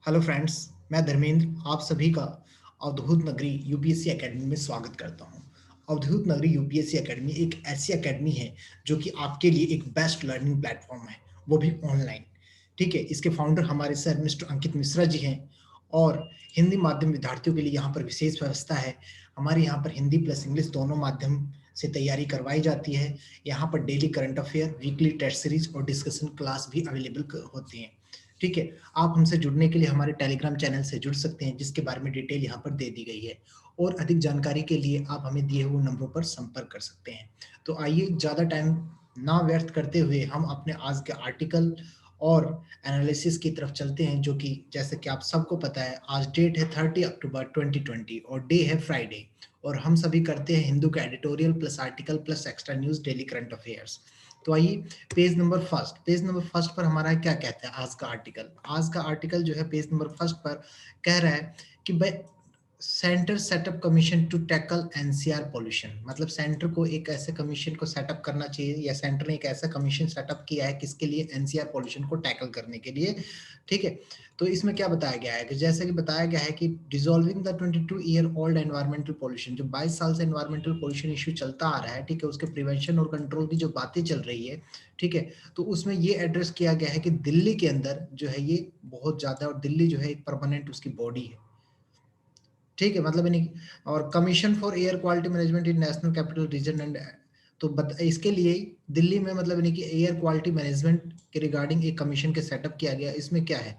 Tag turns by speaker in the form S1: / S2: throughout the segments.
S1: Hello friends, मैं धर्मेंद्र आप सभी का अवधूत नगरी यूपीएससी एकेडमी में स्वागत करता हूं। अवधूत नगरी यूपीएससी एकेडमी एक ऐसी एकेडमी है जो कि आपके लिए एक बेस्ट लर्निंग प्लेटफॉर्म है, वो भी ऑनलाइन। ठीक है, इसके फाउंडर हमारे सर मिस्टर अंकित मिश्रा जी हैं और हिंदी माध्यम विद्यार्थियों के लिए यहाँ पर विशेष व्यवस्था है। हमारे यहाँ पर हिंदी प्लस इंग्लिश दोनों माध्यम से तैयारी करवाई जाती है। यहाँ पर daily current affair, weekly test series और डिस्कशन क्लास भी अवेलेबल होती हैं। ठीक है, आप हमसे जुड़ने के लिए हमारे टेलीग्राम चैनल से जुड़ सकते हैं, जिसके बारे में डिटेल यहाँ पर दे दी गई है। और अधिक जानकारी के लिए आप हमें दिए हुए नंबरों पर संपर्क कर सकते हैं। तो आइए ज़्यादा टाइम ना व्यर्थ करते हुए हम अपने आज के आर्टिकल और एनालिसिस की तरफ चलते हैं, जो कि जैसे कि आप सबको पता है आज डेट है 30 अक्टूबर 2020 और डे है फ्राइडे। और हम सभी करते हैं हिंदू का editorial plus article plus extra news daily current affairs. तो आइए पेज नंबर फर्स्ट पर हमारा क्या कहता है आज का आर्टिकल जो है पेज नंबर फर्स्ट पर कह रहा है कि भाई centre setup commission to tackle NCR pollution. मतलब सेंटर को एक ऐसे कमीशन को सेटअप करना चाहिए, या सेंटर ने एक ऐसा कमीशन सेटअप किया है किसके लिए, एनसीआर पॉल्यूशन को टैकल करने के लिए। ठीक है, तो इसमें क्या बताया गया है कि जैसे कि बताया गया है कि dissolving the 22 year old environmental pollution, जो 22 साल से एनवायरमेंटल पॉल्यूशन इश्यू चलता आ रहा है, ठीक है, उसके प्रिवेंशन और कंट्रोल की जो बातें चल रही है, ठीक है, तो उसमें ये एड्रेस किया गया है कि दिल्ली के अंदर जो है ये बहुत ज्यादा, और दिल्ली जो है एक परमानेंट उसकी बॉडी है। ठीक है, मतलब यानी और commission for air quality management in national capital region and, तो इसके लिए दिल्ली में मतलब यानी कि एयर क्वालिटी मैनेजमेंट के रिगार्डिंग एक कमीशन के सेटअप किया गया। इसमें क्या है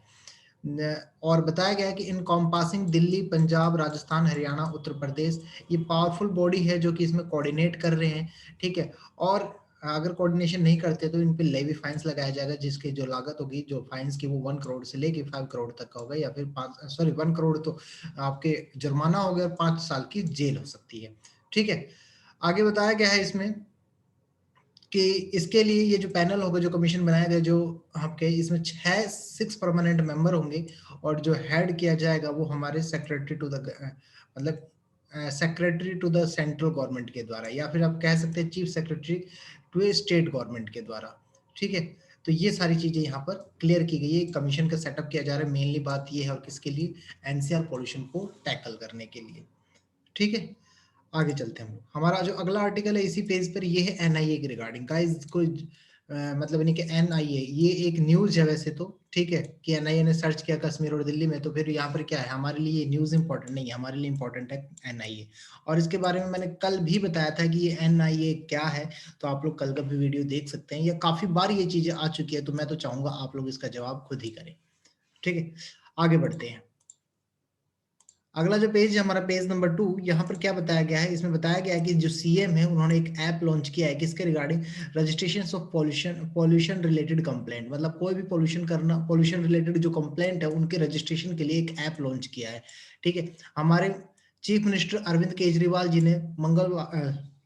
S1: और बताया गया है कि इन कॉम्पासिंग दिल्ली, पंजाब, राजस्थान, हरियाणा, उत्तर प्रदेश, ये पावरफुल बॉडी है जो कि इसमें कोऑर्डिनेट कर रहे हैं। ठीक है, और अगर कोऑर्डिनेशन नहीं करते तो इन पे लेवी फाइन्स लगाया जाएगा, जिसकी जो लागत होगी जो फाइन्स की वो 1 करोड़ से लेके 5 करोड़ तक का होगा, या फिर 1 करोड़ तो आपके जुर्माना हो गया और 5 साल की जेल हो सकती है। ठीक है, आगे बताया गया है इसमें कि इसके लिए ये जो पैनल होगा, जो कमीशन बनाया गया, जो आपके इसमें 6 परमानेंट मेंबर होंगे, और जो हेड किया जाएगा वो हमारे सेक्रेटरी टू द मतलब secretary to the central government के द्वारा, या फिर आप कह सकते हैं chief secretary to a state government के द्वारा। ठीक है, तो ये सारी चीजें यहाँ पर क्लियर की गई है। कमीशन का सेटअप किया जा रहा है, मेनली बात ये है, और किसके लिए, एनसीआर पॉल्यूशन को टैकल करने के लिए। ठीक है, आगे चलते हैं हम। हमारा जो अगला आर्टिकल है इसी पेज पर, ये है एनआईए के रिगार्डिंग। गाइस कोई मतलब नहीं कि एनआईए ये एक न्यूज है वैसे तो, ठीक है, कि एनआईए ने सर्च किया कश्मीर और दिल्ली में, तो फिर यहाँ पर क्या है, हमारे लिए ये न्यूज इंपॉर्टेंट नहीं है, हमारे लिए इंपॉर्टेंट है एनआईए। और इसके बारे में मैंने कल भी बताया था कि ये एनआईए क्या है, तो आप लोग कल का भी वीडियो देख सकते हैं। ये काफी बार ये चीजें आ चुकी है, तो मैं तो चाहूंगा आप लोग इसका जवाब खुद ही करें। ठीक है, आगे बढ़ते हैं। अगला जो पेज है हमारा पेज नंबर 2, यहाँ पर क्या बताया गया है, इसमें बताया गया है कि जो सीएम है उन्होंने एक ऐप लॉन्च किया है किसके regarding, registration of pollution related complaint. मतलब कोई भी पॉल्यूशन करना, पॉल्यूशन रिलेटेड जो कंप्लेंट है उनके रजिस्ट्रेशन के लिए एक ऐप लॉन्च किया है। ठीक है, हमारे चीफ मिनिस्टर अरविंद केजरीवाल जी ने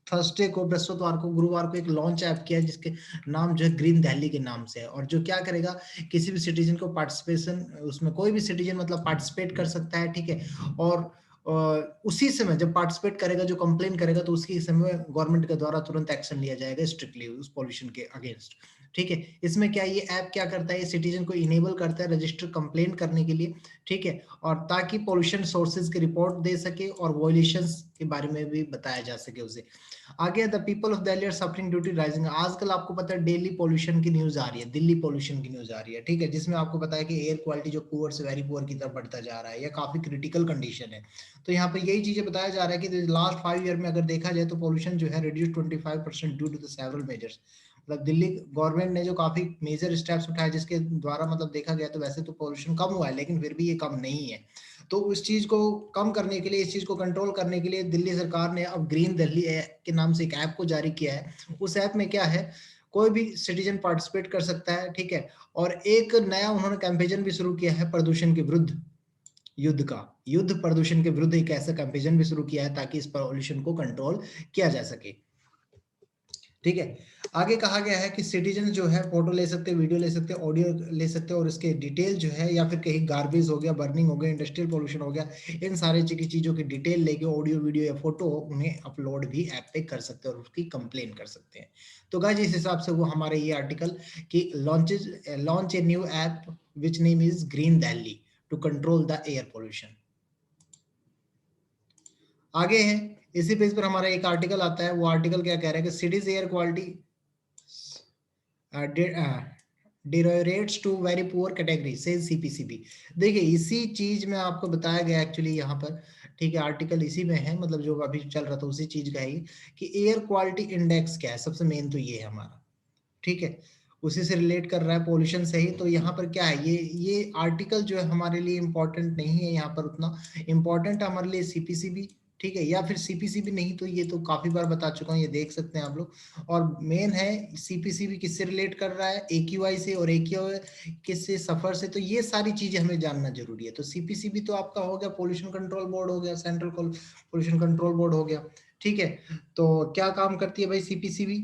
S1: थर्सडे को, बृहस्पतिवार को, गुरुवार को एक लॉन्च ऐप किया है, जिसके नाम जो है ग्रीन दिल्ली के नाम से है, और जो क्या करेगा, किसी भी सिटीजन को पार्टिसिपेशन, उसमें कोई भी सिटीजन मतलब पार्टिसिपेट कर सकता है। ठीक है, और उसी समय जब पार्टिसिपेट करेगा, जो कंप्लेन करेगा, तो उसके समय गवर्नमेंट के द्वारा तुरंत एक्शन लिया जाएगा स्ट्रिक्टली उस पॉल्यूशन के अगेंस्ट। ठीक है, इसमें क्या ये ऐप क्या करता है, ये सिटीजन को इनेबल करता है रजिस्टर कंप्लेन करने के लिए। ठीक है, और ताकि पॉल्यूशन सोर्सेज की रिपोर्ट दे सके और वॉयलेशंस के बारे में भी बताया जा सके उसे। आगे the people of Delhi are suffering due to rising. आजकल आपको पता है डेली पॉल्यूशन की न्यूज आ रही है, दिल्ली पॉल्यूशन की न्यूज आ रही है। ठीक है, जिसमें आपको पता है कि एयर क्वालिटी जो पुअर से वेरी पुअर की तरफ बढ़ता जा रहा है, या काफी क्रिटिकल कंडीशन है। तो यहाँ पर यही चीजें बताया जा रहा है कि लास्ट 5 ईयर में अगर देखा जाए तो पॉल्यूशन जो है reduce 25% due to the several measures. मतलब दिल्ली गवर्नमेंट ने जो काफी मेजर स्टेप्स उठाए, जिसके द्वारा मतलब देखा गया तो वैसे तो पॉल्यूशन कम हुआ है, लेकिन फिर भी ये कम नहीं है। तो उस चीज को कम करने के लिए, इस चीज को कंट्रोल करने के लिए दिल्ली सरकार ने अब ग्रीन दिल्ली के नाम से एक ऐप को जारी किया है। उस ऐप में क्या है, कोई भी सिटीजन पार्टिसिपेट कर सकता है। ठीक है, और एक नया उन्होंने कैंपेन भी शुरू किया है प्रदूषण के विरुद्ध युद्ध का, युद्ध प्रदूषण के विरुद्ध एक ऐसा कैंपेन भी शुरू किया है ताकि इस पॉल्यूशन को कंट्रोल किया जा सके। ठीक है, आगे कहा गया है कि सिटीजन जो है फोटो ले सकते हैं, वीडियो ले सकते हैं, ऑडियो ले सकते हैं, और इसके डिटेल जो है, या फिर कहीं गार्बेज हो गया, बर्निंग हो गया, इंडस्ट्रियल पोल्यूशन हो गया, इन सारे चीजों की डिटेल लेके ऑडियो वीडियो या फोटो उन्हें अपलोड भी ऐप पे कर सकते हैं और उसकी कंप्लेन कर सकते हैं। तो गाइस इस हिसाब से वो हमारे ये आर्टिकल कि launch a new app which name is green Delhi to control the air pollution. आगे है, इसी पेज पर हमारा एक आर्टिकल आता है, वो आर्टिकल क्या कह रहा है कि cities air quality deteriorates to very poor category से सीपीसीबी। देखिए इसी चीज में आपको बताया गया एक्चुअली यहाँ पर, ठीक है, आर्टिकल इसी में है, मतलब जो अभी चल रहा था उसी चीज का है कि एयर क्वालिटी इंडेक्स क्या है, सबसे मेन तो ये है हमारा, ठीक है, उसी से रिलेट कर रहा है पोल्यूशन से ही। तो यहाँ पर क्या है, ये आर्टिकल जो है हमारे लिए इंपॉर्टेंट नहीं है यहाँ पर उतना, इंपॉर्टेंट हमारे लिए सीपीसीबी, ठीक है, या फिर सीपीसीबी नहीं तो ये तो काफी बार बता चुका हूँ, ये देख सकते हैं आप लोग। और मेन है सीपीसीबी किससे रिलेट कर रहा है, एक्यूआई से, और एक्यूआई किससे, सफर से। तो ये सारी चीजें हमें जानना जरूरी है। तो सीपीसीबी तो आपका हो गया पोल्यूशन कंट्रोल बोर्ड हो गया, सेंट्रल पोल्यूशन कंट्रोल बोर्ड हो गया, ठीक है। तो क्या काम करती है भाई सीपीसीबी,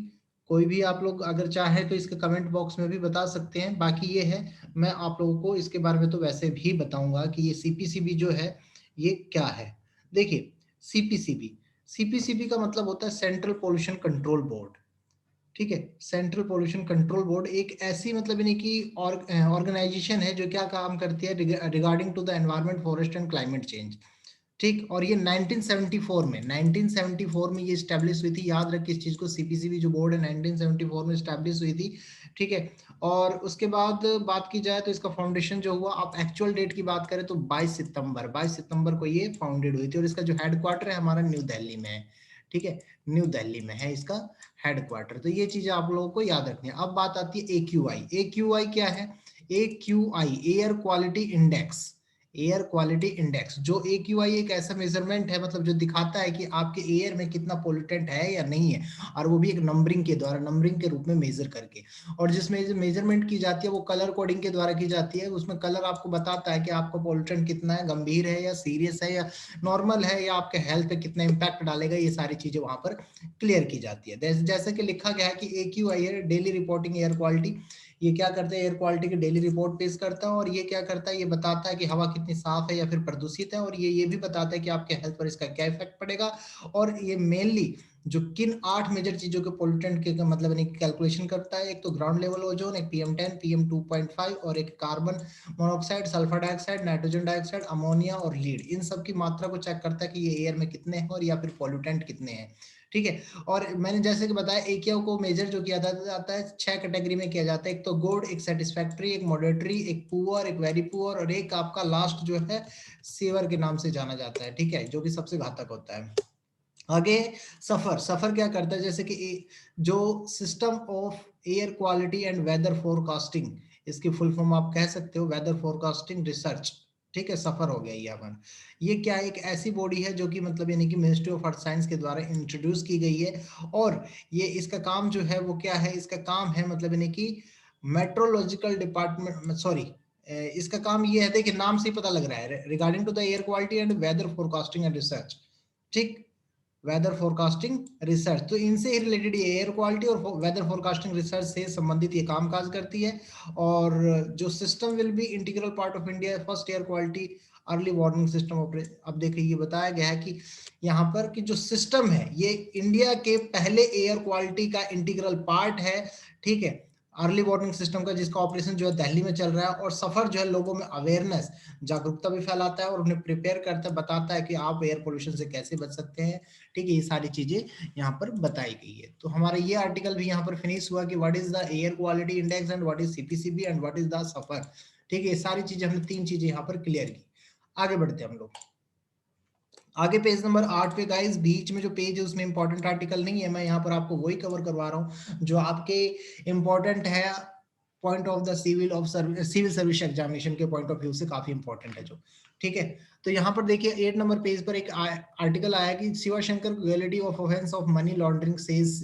S1: कोई भी आप लोग अगर चाहे तो इसके कमेंट बॉक्स में भी बता सकते हैं। बाकी ये है, मैं आप लोगों को इसके बारे में तो वैसे भी बताऊंगा कि ये सीपीसीबी जो है ये क्या है। देखिए सीपीसीबी, सीपीसीबी का मतलब होता है सेंट्रल पोल्यूशन कंट्रोल बोर्ड, ठीक है। सेंट्रल पोल्यूशन कंट्रोल बोर्ड एक ऐसी मतलब यानी कि ऑर्गेनाइजेशन है जो क्या काम करती है regarding to the environment, forest and climate change, ठीक। और ये 1974 में ये स्टैब्लिश हुई थी, याद रखिए इस चीज को, सीपीसीबी जो बोर्ड है 1974 में स्टैब्लिश हुई थी, ठीक है। और उसके बाद बात की जाए तो इसका फाउंडेशन जो हुआ, आप एक्चुअल डेट की बात करें तो 22 सितंबर को ये फाउंडेड हुई थी। और इसका जो हेडक्वार्टर है हमारा न्यू दिल्ली में है, ठीक है, न्यू दिल्ली में है इसका हेडक्वार्टर। तो ये चीजें आप लोगों को याद रखनी है। अब बात आती है एक्यूआई। एक्यूआई क्या है, AQI air quality index, air quality index, जो एक्यूआई एक ऐसा मेजरमेंट है, मतलब जो दिखाता है कि आपके एयर में कितना पोल्यूटेंट है या नहीं है, और वो भी एक नंबरिंग के द्वारा, नंबरिंग के रूप में मेजर करके। और जिसमें मेजरमेंट की जाती है वो कलर कोडिंग के द्वारा की जाती है। उसमें कलर आपको बताता है कि आपका पोल्यूटेंट कितना है, गंभीर है या सीरियस है या नॉर्मल है, या आपके हेल्थ पे कितना इंपैक्ट डालेगा, ये सारी चीजें वहां पर क्लियर की जाती है। जैसे कि लिखा गया है कि एक्यूआई है डेली रिपोर्टिंग एयर क्वालिटी, ये क्या करता है, एयर क्वालिटी की डेली रिपोर्ट पेश करता है। और ये क्या करता है, ये बताता है कि हवा कितनी साफ है या फिर प्रदूषित है, और ये भी बताता है कि आपके हेल्थ पर इसका क्या इफेक्ट पड़ेगा। और ये मेनली जो किन 8 मेजर चीजों के पोल्यूटेंट के मतलब कैलकुलेशन करता है, एक तो ग्राउंड लेवल ओजोन, एक PM10, PM2.5, और एक carbon monoxide, sulphur dioxide, nitrogen dioxide, ammonia और लीड, इन सब की मात्रा को चेक करता है कि ये एयर में कितने हैं और या फिर पोल्यूटेंट कितने हैं, ठीक है। और मैंने जैसे कि बताया एक्यूआई को मेजर जो किया जाता है 6 कैटेगरी में किया जाता है, एक तो गुड, एक सेटिस्फैक्टरी, एक मॉडरेटरी, एक पुअर, एक वेरी पुअर, और एक आपका लास्ट जो है सीवर के नाम से जाना जाता है, ठीक है, जो कि सबसे घातक होता है। आगे सफर, सफर क्या करता है, जैसे कि जो system of air quality and weather forecasting, इसकी फुल फॉर्म आप कह सकते हो वेदर फोरकास्टिंग रिसर्च, ठीक है, सफर हो गया ये अपन। ये क्या है, एक ऐसी बॉडी है जो कि मतलब यानी कि मिनिस्ट्री ऑफ अर्थ साइंस के द्वारा इंट्रोड्यूस की गई है। और ये इसका काम जो है वो क्या है, इसका काम है मतलब यानी कि मेट्रोलॉजिकल डिपार्टमेंट, सॉरी, इसका काम ये है, देखिए नाम से ही पता लग रहा है, regarding to the air quality and weather forecasting and research, ठीक, वेदर फोरकास्टिंग रिसर्च। तो इनसे ही रिलेटेड ये एयर क्वालिटी और वेदर फोरकास्टिंग रिसर्च से संबंधित ये काम काज करती है। और जो system will be integral part of India first air quality early warning system operate. अब देखिए ये बताया गया है कि यहाँ पर कि जो सिस्टम है ये इंडिया के पहले एयर क्वालिटी का इंटीग्रल पार्ट है, ठीक है, अर्ली वार्निंग सिस्टम का, जिसका ऑपरेशन जो है दिल्ली में चल रहा है। और सफर जो है लोगों में अवेयरनेस, जागरूकता भी फैलाता है और उन्हें प्रिपेयर करता है, बताता है कि आप एयर पोल्यूशन से कैसे बच सकते हैं, ठीक है, ये सारी चीजें यहाँ पर बताई गई है। तो हमारा ये आर्टिकल भी यहाँ पर फिनिश हुआ कि what is the air quality index and what is CPCB and what is the SAFAR, ठीक है, ये सारी चीजें हमने 3 चीजें यहाँ पर क्लियर की। आगे बढ़ते हैं हम लोग, आगे पेज नंबर 8 पे गाइस, बीच में जो पेज है उसमें इंपॉर्टेंट आर्टिकल नहीं है, मैं यहाँ पर आपको वही कवर करवा रहा हूँ जो आपके इंपॉर्टेंट है point of the civil service examination के पॉइंट ऑफ व्यू से काफी इंपॉर्टेंट है जो, ठीक है। तो यहाँ पर देखिए 8 नंबर पेज पर एक आर्टिकल आया कि Shivashankar gravity of offence of money laundering says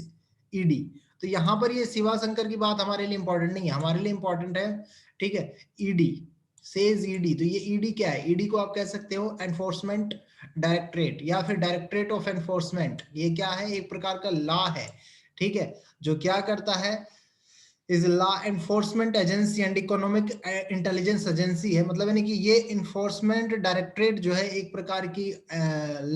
S1: ED. तो यहाँ पर ये शिवाशंकर की बात हमारे लिए इंपॉर्टेंट नहीं है, हमारे लिए इंपॉर्टेंट है, ठीक है, ईडी सेज ईडी। तो ये ईडी क्या है, ईडी को आप कह सकते हो एनफोर्समेंट डायरेक्टरेट या फिर डायरेक्टरेट ऑफ एनफोर्समेंट। ये क्या है, एक प्रकार का लॉ है, ठीक है, जो क्या करता है, is law enforcement agency and economic intelligence agency है। मतलब यानी कि ये इन्फोर्समेंट डायरेक्टरेट जो है एक प्रकार की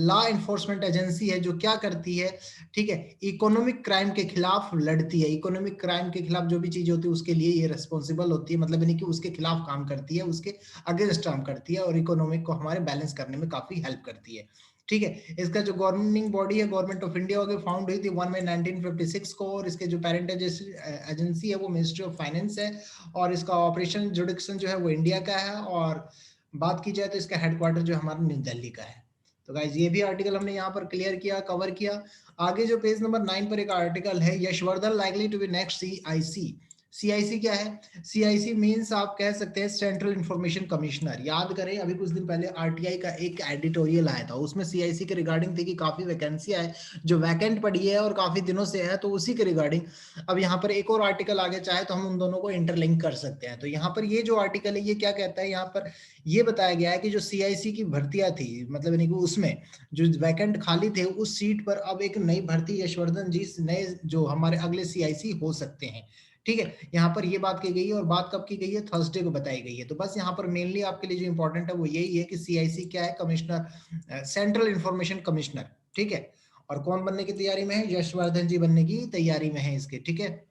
S1: लॉ एनफोर्समेंट एजेंसी है जो क्या करती है, ठीक है, इकोनॉमिक क्राइम के खिलाफ लड़ती है। इकोनॉमिक क्राइम के खिलाफ जो भी चीजें होती है उसके लिए ये रिस्पॉन्सिबल होती है। मतलब यानी कि उसके खिलाफ काम करती है, उसके अगेंस्ट काम करती है और इकोनॉमिक को हमारे बैलेंस करने में काफी हेल्प करती है। ठीक है, इसका जो गवर्निंग बॉडी है गवर्नमेंट ऑफ इंडिया होगी, फाउंड हुई थी 1 मई 1956 को, और इसके जो पेरेंट एजेंसी है वो मिनिस्ट्री ऑफ फाइनेंस है, और इसका ऑपरेशन जुडिक्शन जो है वो इंडिया का है, और बात की जाए तो इसका हेडक्वार्टर जो हमारा न्यू दिल्ली का है। तो गाइज ये भी आर्टिकल हमने यहाँ पर क्लियर किया, कवर किया। आगे जो पेज नंबर 9 पर एक आर्टिकल है, Yashvardhan likely to be next CIC. CIC क्या है? सीआईसी मींस आप कह सकते हैं सेंट्रल इंफॉर्मेशन कमिश्नर। याद करें अभी कुछ दिन पहले आरटीआई का एक एडिटोरियल आया था, उसमें सीआईसी के रिगार्डिंग थी कि काफी वैकेंसियां है जो वैकेंट पड़ी है और काफी दिनों से है, तो उसी के रिगार्डिंग अब यहाँ पर एक और आर्टिकल आगे चाहे तो हम उन दोनों को इंटरलिंक कर सकते हैं। तो यहाँ पर ये जो आर्टिकल है ये क्या कहता है, यहाँ पर ये बताया गया है कि जो सीआईसी की भर्तियां थी, मतलब यानी कि उसमें जो वैकेंट खाली थे उस सीट पर अब एक नई भर्ती यशवर्धन जी नए जो हमारे अगले सीआईसी हो सकते हैं। ठीक है, यहाँ पर ये बात की गई है, और बात कब की गई है? थर्सडे को बताई गई है। तो बस यहाँ पर मेनली आपके लिए जो इंपॉर्टेंट है वो यही है कि सीआईसी क्या है? Commissioner, central information commissioner. ठीक है, और कौन बनने की तैयारी में है? यशवर्धन जी बनने की तैयारी में है इसके। ठीक है,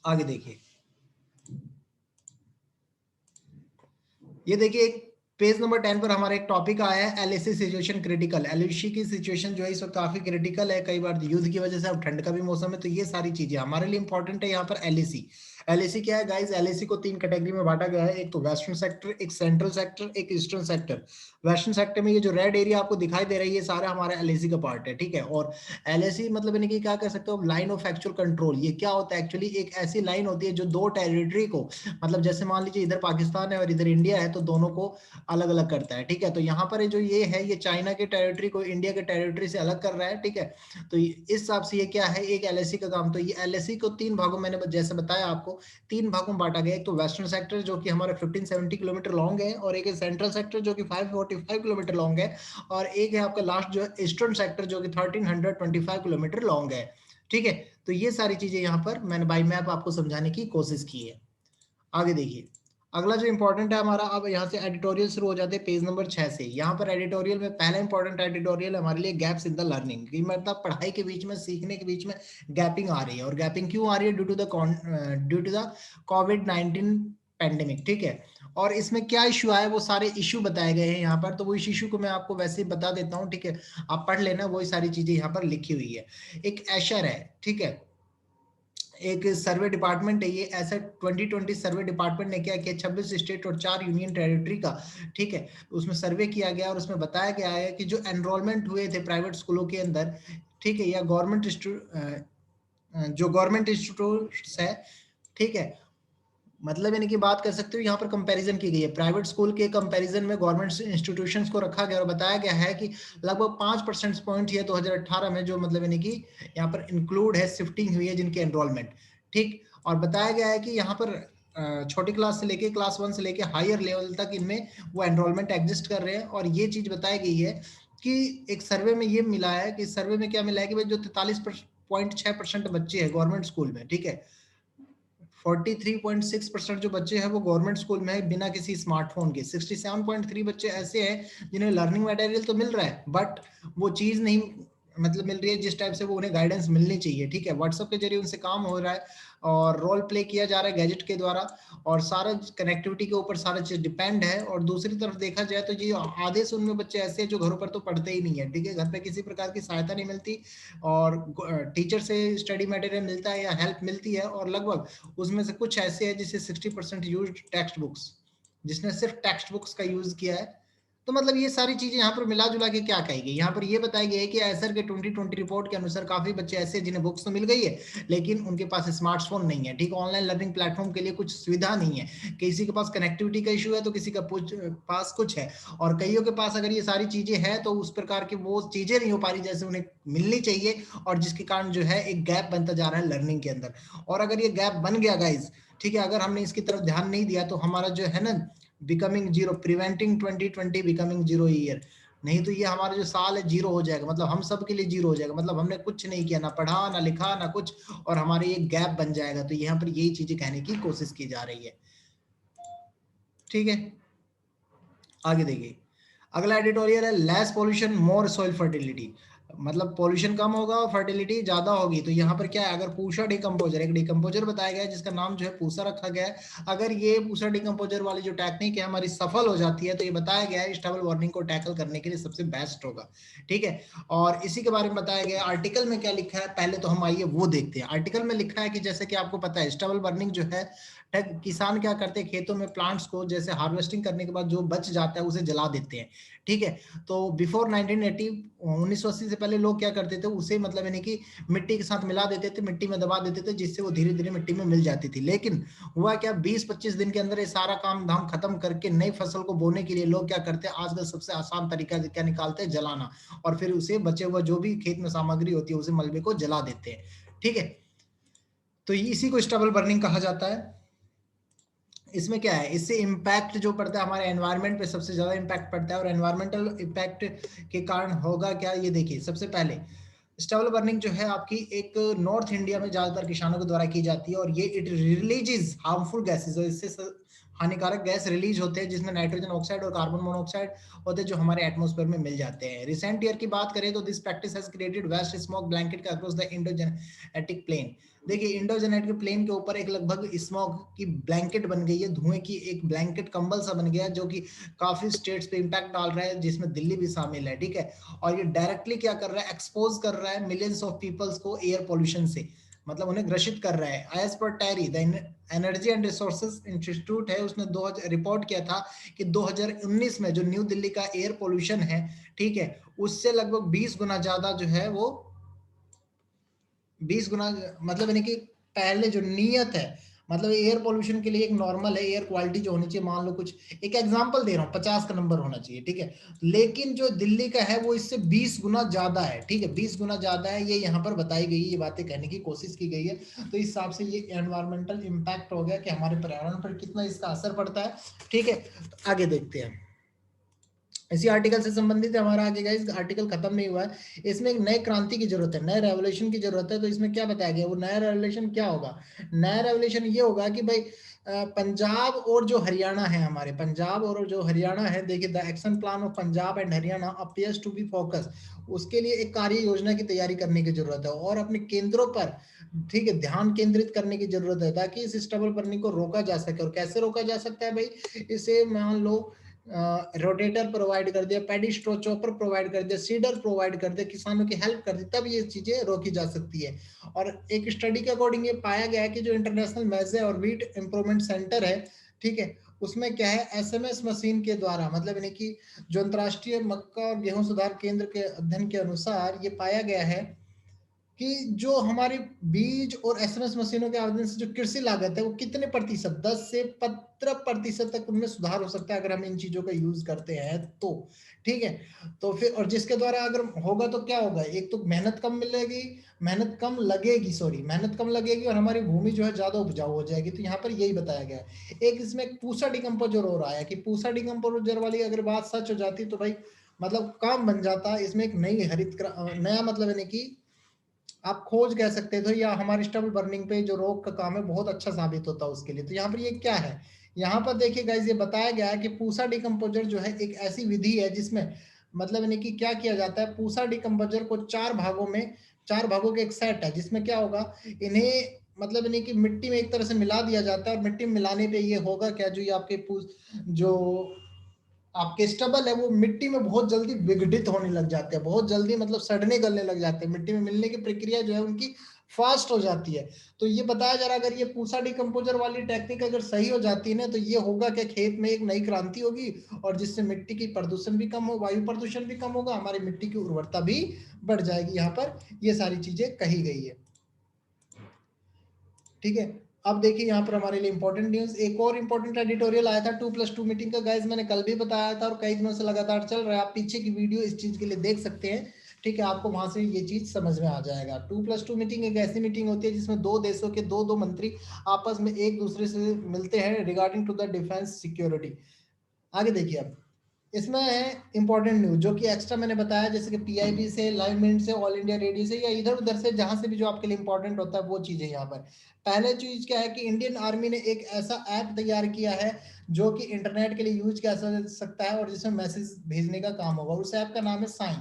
S1: आगे देखिए, ये देखिए एक पेज नंबर 10 पर हमारा एक टॉपिक आया है, एलएसी सिचुएशन क्रिटिकल। एलएसी की सिचुएशन जो है इस वक्त काफी क्रिटिकल है, कई बार युद्ध की वजह से, अब ठंड का भी मौसम है, तो ये सारी चीजें हमारे लिए इंपॉर्टेंट है। यहाँ पर एलएसी, एलएसी क्या है गाइस? एलएसी को 3 कैटेगरी में बांटा गया है, एक तो वेस्टर्न सेक्टर, एक सेंट्रल सेक्टर, एक ईस्टर्न सेक्टर। वेस्टर्न सेक्टर में ये जो रेड एरिया आपको दिखाई दे रहा है ये सारा हमारा एलएसी का पार्ट है। ठीक है, और एलएसी मतलब यानी कि क्या कह सकते हो, लाइन ऑफ एक्चुअल कंट्रोल। ये क्या होता है एक्चुअली? एक ऐसी लाइन होती है जो दो टेरिटरी को, मतलब जैसे मान लीजिए इधर पाकिस्तान है और इधर इंडिया है, तो दोनों को अलग अलग करता है। ठीक है, तो यहाँ पर जो ये है ये चाइना के टेरिटरी को इंडिया के टेरिटरी से अलग कर रहा है। ठीक है, तो इस हिसाब से ये क्या है? एक एलएसी का काम। तो ये एलएसी को 3 भागों, मैंने जैसे बताया आपको 3 भागों में बांटा गया। एक तो वेस्टर्न सेक्टर जो कि हमारा 1570 किलोमीटर लॉन्ग है, और एक है सेंट्रल सेक्टर जो कि 545 किलोमीटर लॉन्ग है, और एक है आपका लास्ट जो है ईस्टर्न सेक्टर जो कि 1325 किलोमीटर लॉन्ग है। ठीक है, तो ये सारी चीजें यहाँ पर मैंने बाई मैप आपको समझाने की कोशिश की है। आगे देखिए, अगला जो इंपॉर्टेंट है हमारा, अब यहाँ से एडिटोरियल शुरू हो जाते हैं पेज नंबर 6 से। यहाँ पर एडिटोरियल में पहला इंपॉर्टेंट एडिटोरियल हमारे लिए गैप्स इन द लर्निंग, कि मतलब पढ़ाई के बीच में, सीखने के बीच में गैपिंग आ रही है। और गैपिंग क्यों आ रही है? ड्यू टू द कोविड-19 पेंडेमिक। ठीक है, और इसमें क्या इशू आया वो सारे इशू बताए गए हैं यहाँ पर, तो वो इस इशू को मैं आपको वैसे ही बता देता हूँ। ठीक है, आप पढ़ लेना, वही सारी चीजें यहाँ पर लिखी हुई है। एक एशर है, ठीक है, एक सर्वे डिपार्टमेंट है ये, ऐसा 2020 सर्वे डिपार्टमेंट ने क्या किया, 26 स्टेट और 4 यूनियन टेरिटरी का, ठीक है, उसमें सर्वे किया गया, और उसमें बताया गया है कि जो एनरोलमेंट हुए थे प्राइवेट स्कूलों के अंदर, ठीक है, या गवर्नमेंट जो गवर्नमेंट इंस्टीट्यूट्स है, ठीक है, मतलब यानी कि बात कर सकते हो यहाँ पर कंपैरिजन की गई है, प्राइवेट स्कूल के कंपैरिजन में गवर्नमेंट इंस्टीट्यूशंस को रखा गया, और बताया गया है कि लगभग 5% पॉइंट है 2018 में, जो मतलब यानी कि यहाँ पर इंक्लूड है, शिफ्टिंग हुई है जिनकी एनरोलमेंट। ठीक, और बताया गया है कि यहाँ पर छोटी क्लास से लेके क्लास 1 से लेके हायर लेवल तक इनमें वो एनरोलमेंट एग्जिस्ट कर रहे हैं। और ये चीज बताई गई है कि एक सर्वे में ये मिला है, कि सर्वे में क्या मिला है कि भाई जो 43.6% बच्चे हैं गवर्नमेंट स्कूल में, ठीक है, 43.6% जो बच्चे हैं वो गवर्नमेंट स्कूल में है बिना किसी स्मार्टफोन के। 67.3 बच्चे ऐसे हैं जिन्हें लर्निंग मटेरियल तो मिल रहा है, बट वो चीज नहीं मतलब मिल रही है जिस टाइप से वो उन्हें गाइडेंस मिलनी चाहिए। ठीक है, व्हाट्सएप के जरिए उनसे काम हो रहा है, और रोल प्ले किया जा रहा है गैजेट के द्वारा, और सारा कनेक्टिविटी के ऊपर सारा चीज डिपेंड है। और दूसरी तरफ देखा जाए तो ये आधे से उनमें बच्चे ऐसे हैं जो घरों पर तो पढ़ते ही नहीं है। ठीक है, घर पे किसी प्रकार की सहायता नहीं मिलती, और टीचर से स्टडी मटेरियल मिलता है या हेल्प मिलती है, और लगभग उसमें से कुछ ऐसे हैं जिसे 60% यूज टेक्स्ट बुक्स, जिसने सिर्फ टेक्स्ट बुक्स का यूज किया है। तो मतलब ये सारी चीजें यहाँ पर मिला जुला के क्या कही गई, यहाँ पर ये बताया गया है कि एसर के 2020 रिपोर्ट के अनुसार काफी बच्चे ऐसे हैं जिन्हें बुक्स तो मिल गई है लेकिन उनके पास स्मार्टफोन नहीं है। ठीक, ऑनलाइन लर्निंग प्लेटफॉर्म के लिए कुछ सुविधा नहीं है, किसी के पास कनेक्टिविटी का इशू है तो किसी का पास कुछ है, और कईयों के पास अगर ये सारी चीजें हैं तो उस प्रकार की वो चीजें नहीं हो पा रही जैसे उन्हें मिलनी चाहिए, और जिसके कारण जो है एक गैप बनता जा रहा है लर्निंग के अंदर। और अगर ये गैप बन गया गाइज, ठीक है, अगर हमने इसकी तरफ ध्यान नहीं दिया तो हमारा जो है ना becoming zero, preventing 2020 becoming zero year, नहीं तो ये हमारा जो साल है जीरो हो जाएगा, मतलब हम सब के लिए जीरो हो जाएगा, मतलब हमने कुछ नहीं किया, ना पढ़ा ना लिखा ना कुछ, और हमारे ये गैप बन जाएगा। तो यहाँ पर यही चीजें कहने की कोशिश की जा रही है। ठीक है, आगे देखिए, अगला एडिटोरियल है लेस पॉल्यूशन मोर सॉइल फर्टिलिटी, मतलब पॉल्यूशन कम होगा और फर्टिलिटी ज्यादा होगी। तो यहाँ पर क्या है, अगर पूषा डिकम्पोजर, एक डिकम्पोजर बताया गया है जिसका नाम जो है पूषा रखा गया है, अगर ये पूषा डिकम्पोजर वाली जो टेक्निक है हमारी सफल हो जाती है तो ये बताया गया है स्टेबल वार्निंग को टैकल करने के लिए सबसे बेस्ट होगा। ठीक है, और इसी के बारे में बताया गया आर्टिकल में क्या लिखा है, पहले तो हम आइए वो देखते हैं। आर्टिकल में लिखा है कि जैसे कि आपको पता है स्टेबल बर्निंग जो है, किसान क्या करते हैं, खेतों में प्लांट्स को जैसे हार्वेस्टिंग करने के बाद जो बच जाता है उसे जला देते हैं। ठीक है, तो बिफोर 1980, 1980 से पहले लोग क्या करते थे, उसे मतलब यानी कि मिट्टी के साथ मिला देते थे, मिट्टी में दबा देते थे, जिससे वो धीरे धीरे मिट्टी में मिल जाती थी। लेकिन हुआ क्या, 20-25 दिन के अंदर ये सारा काम धाम खत्म करके नई फसल को बोने के लिए लोग क्या करते हैं, आजकल सबसे आसान तरीका क्या निकालते हैं, जलाना, और फिर उसे बचे हुआ जो भी खेत में सामग्री होती है उसे मलबे को जला देते हैं। ठीक है, तो इसी को स्टबल बर्निंग कहा जाता है। इसमें क्या है, इससे इम्पैक्ट जो पड़ता है हमारे एनवायरनमेंट पे सबसे ज्यादा इम्पैक्ट पड़ता है, और एनवायरमेंटल इम्पैक्ट के कारण होगा क्या, ये देखिए, सबसे पहले स्टबल बर्निंग जो है आपकी एक नॉर्थ इंडिया में ज्यादातर किसानों के द्वारा की जाती है, और ये इट रिलीजेस हार्मफुल गैसेज, और इससे हानिकारक गैस रिलीज होते हैं जिसमें नाइट्रोजन ऑक्साइड और कार्बन मोनोऑक्साइड होते हैं जो हमारे एटमॉस्फेयर में मिल जाते हैं। रिसेंट ईयर की बात करें तो this practice has created waste smoke blanket across the Indo Gangetic plain. देखिए, इंडोजेनेटिक प्लेन के ऊपर एक लगभग स्मोक की ब्लैंकेट बन गई है, धुएं की एक ब्लैंकेट कंबल सा बन गया, जो कि काफी स्टेट्स पे इंपैक्ट डाल रहा है, जिसमें दिल्ली भी शामिल है। ठीक है, और ये डायरेक्टली क्या कर रहा है, एक्सपोज कर रहा है मिलियंस ऑफ पीपल्स को एयर पोल्यूशन से, मतलब उन्हें ग्रसित कर रहा है। As per TERI the energy and resources institute है, उसने 2000 रिपोर्ट किया था कि 2019 में जो न्यू दिल्ली का एयर पोल्यूशन है, ठीक है, उससे लगभग 20 गुना ज्यादा जो है वो 20 गुना, मतलब यानी कि पहले जो नियत है, मतलब एयर पोल्यूशन के लिए एक नॉर्मल है एयर क्वालिटी जो होनी चाहिए, मान लो कुछ एक एग्जांपल दे रहा हूँ, 50 का नंबर होना चाहिए। ठीक है, लेकिन जो दिल्ली का है वो इससे 20 गुना ज्यादा है। ठीक है, 20 गुना ज्यादा है, ये यहाँ पर बताई गई, ये बातें कहने की कोशिश की गई है। तो इस हिसाब से ये एनवायरमेंटल इम्पैक्ट हो गया कि हमारे पर्यावरण पर कितना इसका असर पड़ता है। ठीक है, तो आगे देखते हैं, इसी आर्टिकल से संबंधित है हमारा आगे, गाइस आर्टिकल खत्म नहीं हुआ है, इसमें एक नए क्रांति की जरूरत है, नए रेवोल्यूशन की जरूरत है। तो इसमें क्या बताया गया, वो नया रेवोल्यूशन क्या होगा, नया रेवोल्यूशन ये होगा कि भाई पंजाब और जो हरियाणा है, हमारे पंजाब और जो हरियाणा है, देखिए the action plan of Punjab and Haryana appears to be focus, उसके लिए एक कार्य योजना की तैयारी करने की जरूरत है, और अपने केंद्रों पर, ठीक है, ध्यान केंद्रित करने की जरूरत है, ताकि इस स्टबल बर्निंग को रोका जा सके। और कैसे रोका जा सकता है भाई, इसे मान लो रोटेटर प्रोवाइड कर दिया, पैडी स्ट्रो चॉपर प्रोवाइड कर दिया, सीडर प्रोवाइड कर दिया, किसानों की हेल्प कर दी, तब ये चीजें रोकी जा सकती है। और एक स्टडी के अकॉर्डिंग ये पाया गया है कि जो इंटरनेशनल मैजे और वीट इंप्रूवमेंट सेंटर है, ठीक है, उसमें क्या है, एसएमएस मशीन के द्वारा, मतलब यानी कि जो अंतरराष्ट्रीय मक्का और गेहूं सुधार केंद्र के अध्ययन के अनुसार ये पाया गया है कि जो हमारी बीज और एसएमएस मशीनों के आवेदन से जो कृषि लागत है वो कितने प्रतिशत, 10 से 15% तक उनमें सुधार हो सकता है अगर हम इन चीजों का यूज करते हैं तो। ठीक है, तो फिर और जिसके द्वारा अगर होगा तो क्या होगा, एक तो मेहनत कम मिलेगी, मेहनत कम लगेगी, सॉरी मेहनत कम लगेगी, और हमारी भूमि जो है ज्यादा उपजाऊ हो जाएगी। तो यहाँ पर यही बताया गया है। एक इसमें पूसा डिकम्पोजर हो रहा है कि पूसा डिकम्पोजर वाली अगर बात सच हो जाती तो भाई मतलब काम बन जाता, इसमें एक नई नया मतलब यानी कि आप खोज कह सकते थे, या हमारे स्टबल बर्निंग पे जो रोक का काम है बहुत अच्छा साबित होता है उसके लिए। तो यहाँ पर ये क्या है, यहाँ पर देखिए गाइस, ये बताया गया है कि पूसा डिकम्पोजर जो है एक ऐसी विधि है जिसमें मतलब यानी कि क्या किया जाता है, पूसा डिकम्पोजर को चार भागों के एक सेट है, जिसमें क्या होगा, इन्हें मतलब यानी कि मिट्टी में एक तरह से मिला दिया जाता है, और मिट्टी में मिलाने पे ये होगा क्या, जो ये आपके जो आपके स्टबल है वो मिट्टी में बहुत जल्दी विघटित होने लग जाते हैं, बहुत जल्दी मतलब सड़ने गलने लग जाते हैं, मिट्टी में मिलने की प्रक्रिया जो है उनकी फास्ट हो जाती है। तो ये बताया जा रहा है अगर ये पूसा डिकम्पोजर वाली टेक्निक अगर सही हो जाती है ना, तो ये होगा कि खेत में एक नई क्रांति होगी, और जिससे मिट्टी की प्रदूषण भी कम हो, वायु प्रदूषण भी कम होगा, हमारी मिट्टी की उर्वरता भी बढ़ जाएगी। यहाँ पर ये सारी चीजें कही गई है। ठीक है, अब देखिए यहाँ पर हमारे लिए इंपॉर्टेंट न्यूज, एक और इंपॉर्टेंट एडिटोरियल आया था 2+2 मीटिंग का, गाइज मैंने कल भी बताया था और कई दिनों से लगातार चल रहा है, आप पीछे की वीडियो इस चीज के लिए देख सकते हैं। ठीक है, आपको वहां से ये चीज समझ में आ जाएगा। 2+2 मीटिंग एक ऐसी मीटिंग होती है जिसमें दो देशों के दो दो मंत्री आपस में एक दूसरे से मिलते हैं regarding to the defence security. आगे देखिए अब, इसमें है इंपॉर्टेंट न्यूज जो कि एक्स्ट्रा मैंने बताया, जैसे कि पीआईबी से, लाइव मिनट से, ऑल इंडिया रेडियो से, या इधर उधर से जहां से भी जो आपके लिए इंपॉर्टेंट होता है वो चीजें यहाँ पर। पहले चीज क्या है कि इंडियन आर्मी ने एक ऐसा ऐप तैयार किया है जो कि इंटरनेट के लिए यूज किया जा सकता है और जिसमें मैसेज भेजने का काम होगा। उस ऐप का नाम है साइन।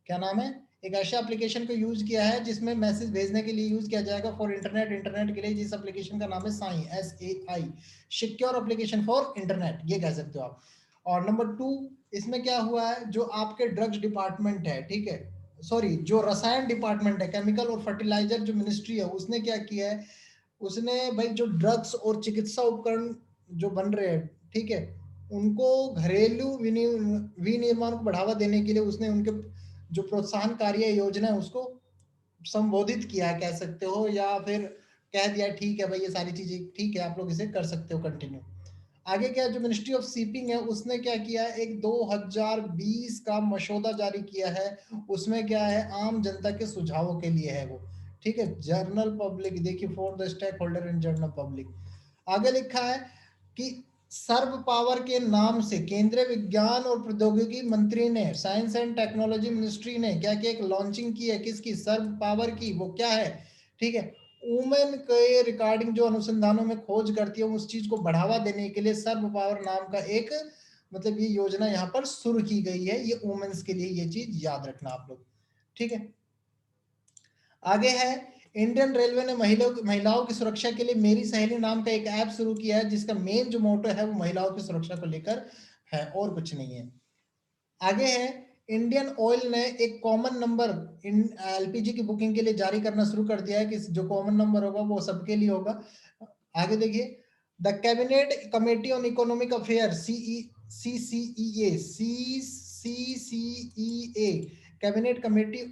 S1: क्या नाम है? एक ऐसा एप्लीकेशन को यूज किया है जिसमें मैसेज भेजने के लिए यूज किया जाएगा फॉर इंटरनेट। इंटरनेट के लिए जिस एप्लीकेशन का नाम है sign, SAI, secure application for internet, ये कह सकते हो आप। और नंबर 2, इसमें क्या हुआ है, जो आपके ड्रग्स डिपार्टमेंट है, ठीक है, सॉरी, जो रसायन डिपार्टमेंट है, केमिकल और फर्टिलाइजर जो मिनिस्ट्री है, उसने क्या किया है, उसने भाई जो ड्रग्स और चिकित्सा उपकरण जो बन रहे हैं, ठीक है, उनको घरेलू विनिर्माण को बढ़ावा देने के लिए उसने उनके जो प्रोत्साहन कार्य योजना है उसको संबोधित किया है, कह सकते हो, या फिर कह दिया ठीक है भाई ये सारी चीजें ठीक है, आप लोग इसे कर सकते हो कंटिन्यू। आगे क्या, जो मिनिस्ट्री ऑफ शिपिंग है उसने क्या किया है, एक 2020 का मसौदा जारी किया है। उसमें क्या है, आम जनता के सुझावों के लिए है वो, ठीक है, जर्नल पब्लिक, देखिए, for the stakeholder in general public. आगे लिखा है कि सर्व पावर के नाम से केंद्रीय विज्ञान और प्रौद्योगिकी मंत्री ने, साइंस एंड टेक्नोलॉजी मिनिस्ट्री ने क्या किया, एक लॉन्चिंग की है, किसकी, सर्व पावर की। वो क्या है, ठीक है, वुमेन के रिगार्डिंग जो अनुसंधानों में खोज करती है उस चीज को बढ़ावा देने के लिए सर्व पावर नाम का एक, मतलब ये योजना यहाँ पर शुरू की गई है, ये वुमेन्स के लिए, ये चीज याद रखना आप लोग, ठीक है। आगे है, इंडियन रेलवे ने महिलाओं की सुरक्षा के लिए मेरी सहेली नाम का एक ऐप शुरू किया है जिसका मेन जो मोटो है वो महिलाओं की सुरक्षा को लेकर है और कुछ नहीं है। आगे है, इंडियन ऑयल ने एक कॉमन नंबर इन एलपीजी की बुकिंग के लिए जारी करना शुरू कर दिया है कि जो कॉमन नंबर होगा वो सबके लिए होगा। आगे देखिए, the cabinet committee on economic affair, CCEA, cabinet committee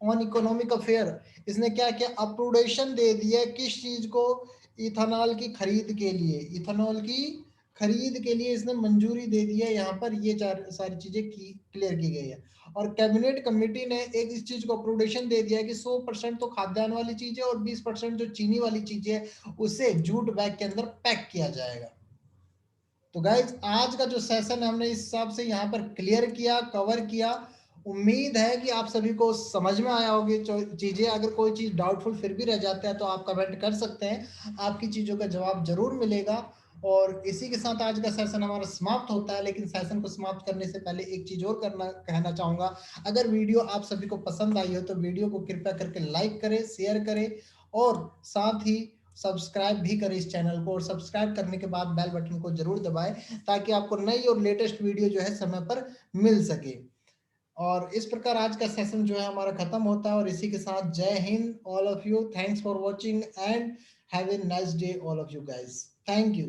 S1: on economic affair, इसने क्या किया, अप्रूवेशन दे दिया किस चीज को, इथेनॉल की खरीद के लिए, इथेनॉल की खरीद के लिए इसने मंजूरी दे दी है। यहाँ पर ये सारी चीजें की क्लियर की गई है। और कैबिनेट कमेटी ने एक इस चीज को अप्रूवेशन दे दिया है कि 100% तो खाद्यान्न वाली चीजें और 20% जो चीनी वाली चीजें है उसे जूट बैग के अंदर पैक किया जाएगा। तो गाइज आज का जो सेशन है हमने इस हिसाब से यहाँ पर क्लियर किया, कवर किया। उम्मीद है कि आप सभी को समझ में आया होगी चीजें। अगर कोई चीज डाउटफुल फिर भी रह जाता है तो आप कमेंट कर सकते हैं, आपकी चीजों का जवाब जरूर मिलेगा। और इसी के साथ आज का सेशन हमारा समाप्त होता है, लेकिन सेशन को समाप्त करने से पहले एक चीज और कहना चाहूंगा। अगर वीडियो आप सभी को पसंद आई हो तो वीडियो को कृपया करके लाइक करें, शेयर करें और साथ ही सब्सक्राइब भी करें इस चैनल को। और सब्सक्राइब करने के बाद बेल बटन को जरूर दबाएं ताकि आपको नई और लेटेस्ट वीडियो जो है समय पर मिल सके। और इस प्रकार आज का सेशन जो है हमारा खत्म होता है। और इसी के साथ जय Hind all of you, thanks for watching and have a nice day all of you guys, thank you.